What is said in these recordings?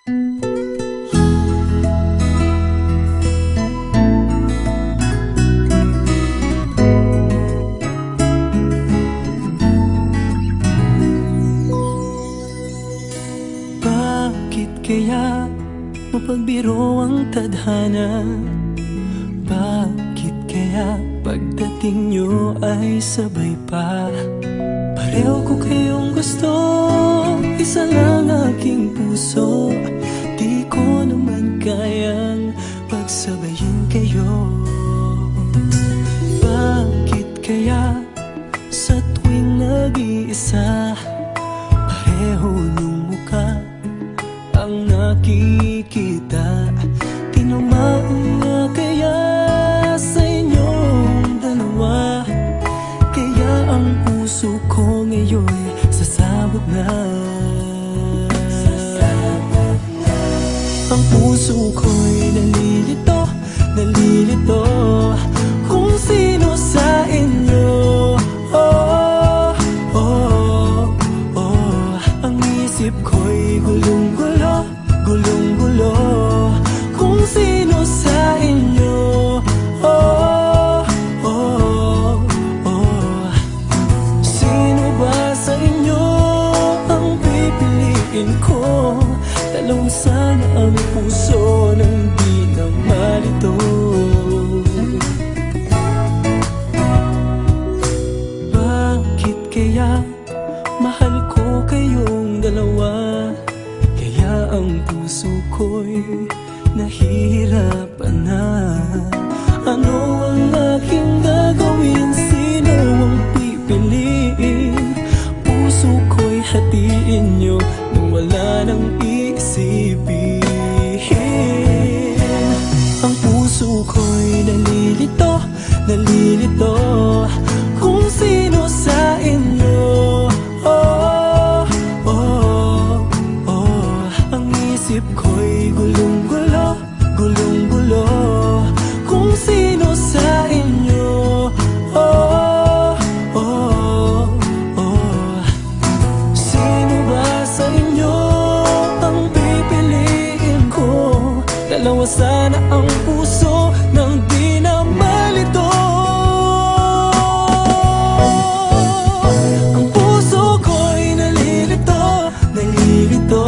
Bakit kaya mapagbiro ang tadhana? Bakit kaya pagdating nyo ay sabay pa? Pareho ko kayong gusto, isa lang aking puso. Di ko naman kayang pagsabayin kayo. Bakit kaya sa tuwing nag-iisa, pareho nung mukha ang nakikita? Tinamaan nga kaya sa inyong dalawa, kaya ang puso ko ngayon sasabog na. Ang puso ko'y nalilito, nalilito kung sino sa inyo. Oh, oh, oh. Ang isip ko'y gulong-gulo, gulong-gulo kung sino sa inyo. Oh, oh, oh. Sino ba sa inyo ang pipiliin ko? Dalawang sana ang puso nang di na malito. Bakit kaya mahal ko kayong dalawa, kaya ang puso ko'y nahihirapan na? Ano ang aking gagawin? Sino ang pipiliin? Puso ko'y hatiin nyo nang wala nang iisipin. Ang puso ko'y nalilito, nalilito kung sino sa inyo. Oh, oh, oh. Ang isip ko'y gulong-gulo, gulong-gulo kung sino sa inyo. Oh, oh, oh. Sino ba sa inyo ang pipiliin ko? Dalawa sana ang puso nang di na malito. Ang puso ko'y nalilito, nalilito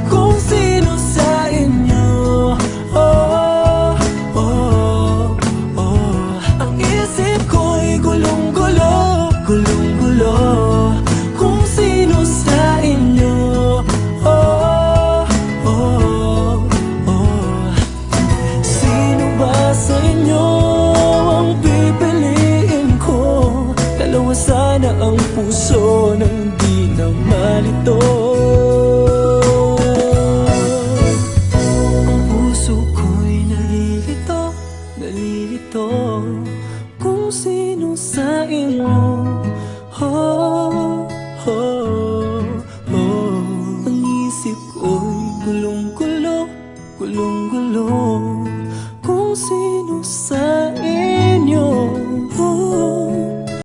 kung sino sa inyo. Oh, oh, oh. Ang isip ko'y gulong-gulo, gulong-gulo kung sino sa inyo. Oh, oh, oh. Sino ba sa inyo ang pipiliin ko? Dalawa sana ang puso nang di na malito. Ang puso ko'y nalilito, nalilito kung sino sa inyo. Oh,